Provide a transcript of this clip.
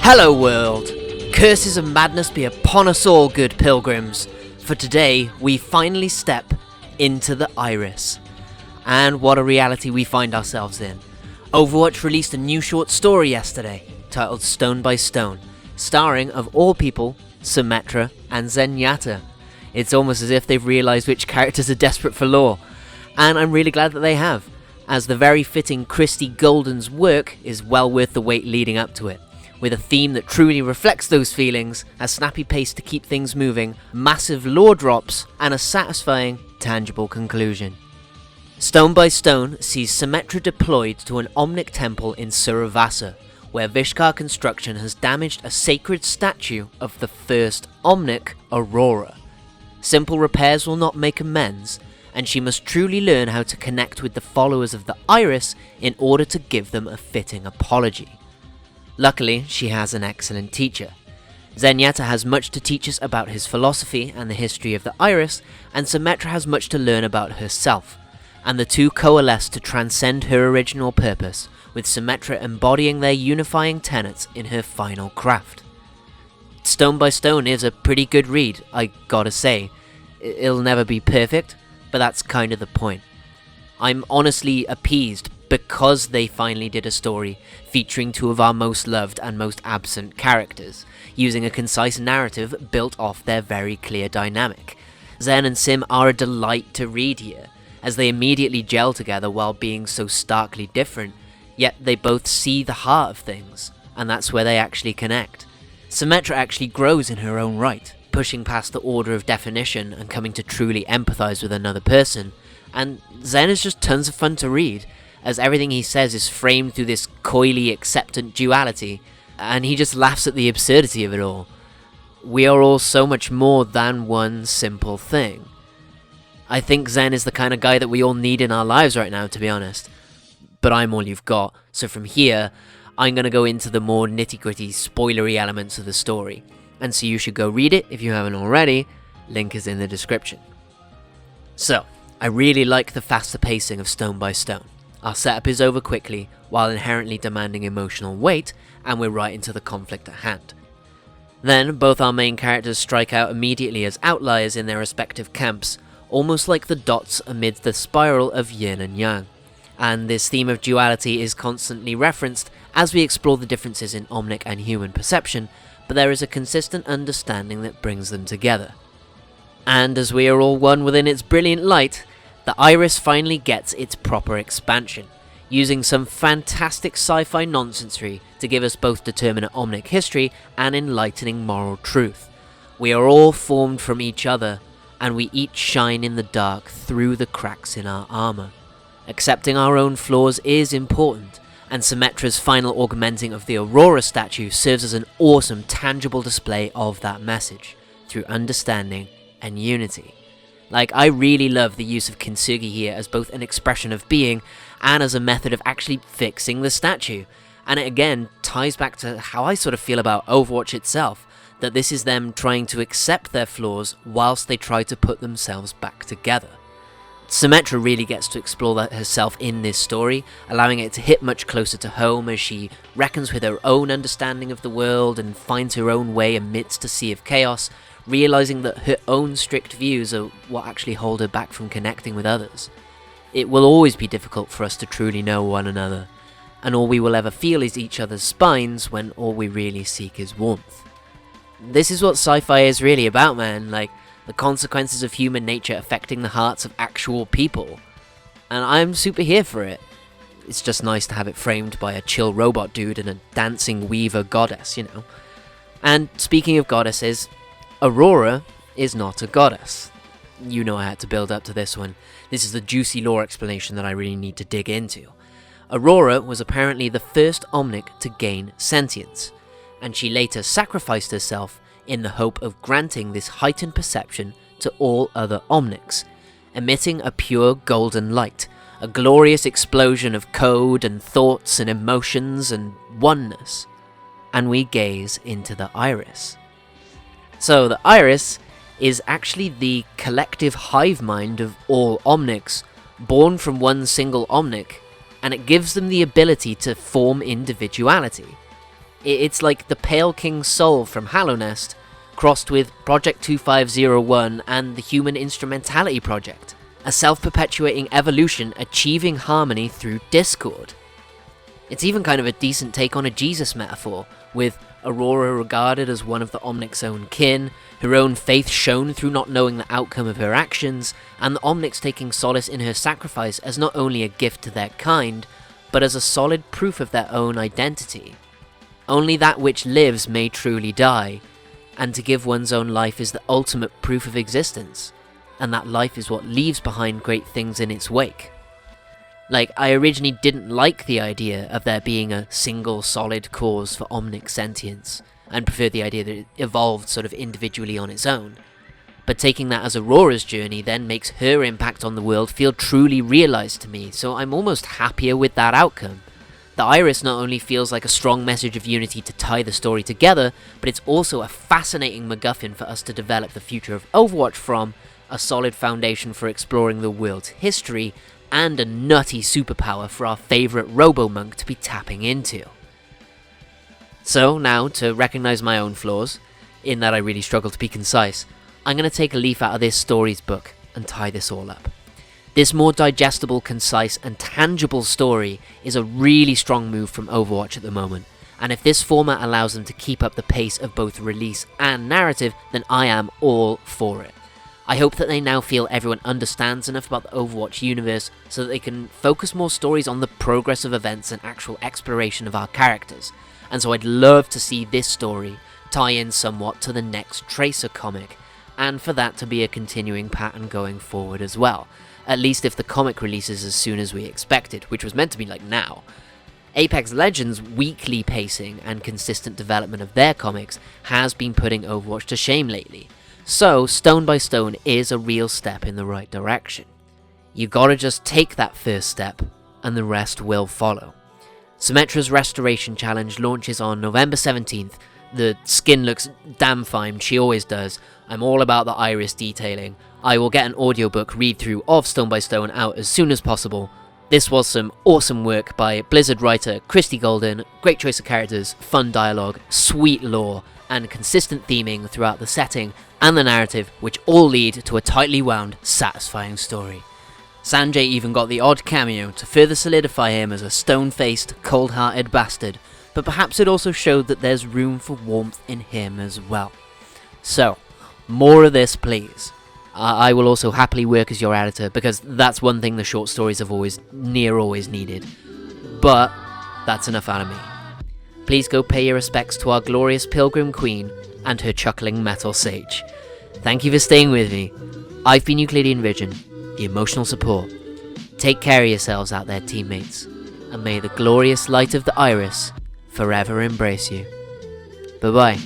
Hello world! Curses of madness be upon us all, good pilgrims. For today, we finally step into the Iris. And what a reality we find ourselves in. Overwatch released a new short story yesterday, titled Stone by Stone, starring, of all people, Symmetra and Zenyatta. It's almost as if they've realised which characters are desperate for lore. And I'm really glad that they have, as the very fitting Christie Golden's work is well worth the wait leading up to it, with a theme that truly reflects those feelings, a snappy pace to keep things moving, massive lore drops, and a satisfying, tangible conclusion. Stone by Stone sees Symmetra deployed to an Omnic temple in Suravasa, where Vishkar construction has damaged a sacred statue of the First Omnic, Aurora. Simple repairs will not make amends, and she must truly learn how to connect with the followers of the Iris in order to give them a fitting apology. Luckily, she has an excellent teacher. Zenyatta has much to teach us about his philosophy and the history of the Iris, and Symmetra has much to learn about herself, and the two coalesce to transcend her original purpose, with Symmetra embodying their unifying tenets in her final craft. Stone by Stone is a pretty good read, I gotta say. It'll never be perfect, but that's kind of the point. I'm honestly appeased because they finally did a story featuring two of our most loved and most absent characters, using a concise narrative built off their very clear dynamic. Zen and Sim are a delight to read here, as they immediately gel together while being so starkly different, yet they both see the heart of things, and that's where they actually connect. Symmetra actually grows in her own right, pushing past the order of definition and coming to truly empathize with another person, and Zen is just tons of fun to read, as everything he says is framed through this coyly acceptant duality, and he just laughs at the absurdity of it all. We are all so much more than one simple thing. I think Zen is the kind of guy that we all need in our lives right now, to be honest. But I'm all you've got, so from here, I'm going to go into the more nitty-gritty, spoilery elements of the story. And so you should go read it if you haven't already, link is in the description. So, I really like the faster pacing of Stone by Stone. Our setup is over quickly, while inherently demanding emotional weight, and we're right into the conflict at hand. Then, both our main characters strike out immediately as outliers in their respective camps, almost like the dots amid the spiral of yin and yang. And this theme of duality is constantly referenced as we explore the differences in Omnic and human perception, but there is a consistent understanding that brings them together. And as we are all one within its brilliant light, the Iris finally gets its proper expansion, using some fantastic sci-fi nonsensery to give us both determinate Omnic history and enlightening moral truth. We are all formed from each other, and we each shine in the dark through the cracks in our armor. Accepting our own flaws is important, and Symmetra's final augmenting of the Aurora statue serves as an awesome, tangible display of that message, through understanding and unity. I really love the use of kintsugi here as both an expression of being and as a method of actually fixing the statue, and it again ties back to how I sort of feel about Overwatch itself, that this is them trying to accept their flaws whilst they try to put themselves back together. Symmetra really gets to explore that herself in this story, allowing it to hit much closer to home as she reckons with her own understanding of the world and finds her own way amidst a sea of chaos, realizing that her own strict views are what actually hold her back from connecting with others. It will always be difficult for us to truly know one another, and all we will ever feel is each other's spines when all we really seek is warmth. This is what sci-fi is really about, man, the consequences of human nature affecting the hearts of actual people. And I'm super here for it. It's just nice to have it framed by a chill robot dude and a dancing weaver goddess, you know. And speaking of goddesses, Aurora is not a goddess. You know I had to build up to this one. This is the juicy lore explanation that I really need to dig into. Aurora was apparently the first Omnic to gain sentience, and she later sacrificed herself in the hope of granting this heightened perception to all other Omnics, emitting a pure golden light, a glorious explosion of code and thoughts and emotions and oneness. And we gaze into the Iris. So the Iris is actually the collective hive mind of all Omnics, born from one single Omnic, and it gives them the ability to form individuality. It's like the Pale King's soul from Hallownest crossed with Project 2501 and the Human Instrumentality Project, a self-perpetuating evolution achieving harmony through discord. It's even kind of a decent take on a Jesus metaphor, with Aurora regarded as one of the Omnic's own kin, her own faith shown through not knowing the outcome of her actions, and the Omnics taking solace in her sacrifice as not only a gift to their kind, but as a solid proof of their own identity. Only that which lives may truly die, and to give one's own life is the ultimate proof of existence, and that life is what leaves behind great things in its wake. Like, I originally didn't like the idea of there being a single solid cause for Omnic sentience, and preferred the idea that it evolved sort of individually on its own. But taking that as Aurora's journey then makes her impact on the world feel truly realised to me, so I'm almost happier with that outcome. The iris not only feels like a strong message of unity to tie the story together, but it's also a fascinating MacGuffin for us to develop the future of Overwatch from, a solid foundation for exploring the world's history, and a nutty superpower for our favourite robo-monk to be tapping into. So now, to recognise my own flaws, in that I really struggle to be concise, I'm going to take a leaf out of this story's book and tie this all up. This more digestible, concise and tangible story is a really strong move from Overwatch at the moment, and if this format allows them to keep up the pace of both release and narrative, then I am all for it. I hope that they now feel everyone understands enough about the Overwatch universe so that they can focus more stories on the progress of events and actual exploration of our characters, and so I'd love to see this story tie in somewhat to the next Tracer comic, and for that to be a continuing pattern going forward as well, at least if the comic releases as soon as we expected, which was meant to be like now. Apex Legends' weekly pacing and consistent development of their comics has been putting Overwatch to shame lately, so Stone by Stone is a real step in the right direction. You gotta just take that first step, and the rest will follow. Symmetra's Restoration Challenge launches on November 17th. The skin looks damn fine, she always does. I'm all about the iris detailing. I will get an audiobook read-through of Stone by Stone out as soon as possible. This was some awesome work by Blizzard writer Christie Golden, great choice of characters, fun dialogue, sweet lore, and consistent theming throughout the setting and the narrative, which all lead to a tightly wound, satisfying story. Sanjay even got the odd cameo to further solidify him as a stone-faced, cold-hearted bastard, but perhaps it also showed that there's room for warmth in him as well. So, more of this please. I will also happily work as your editor, because that's one thing the short stories have always needed. But that's enough out of me. Please go pay your respects to our glorious Pilgrim Queen and her chuckling metal sage. Thank you for staying with me. I've been Euclidean Vision, the emotional support. Take care of yourselves out there, teammates, and may the glorious light of the iris forever embrace you. Bye-bye.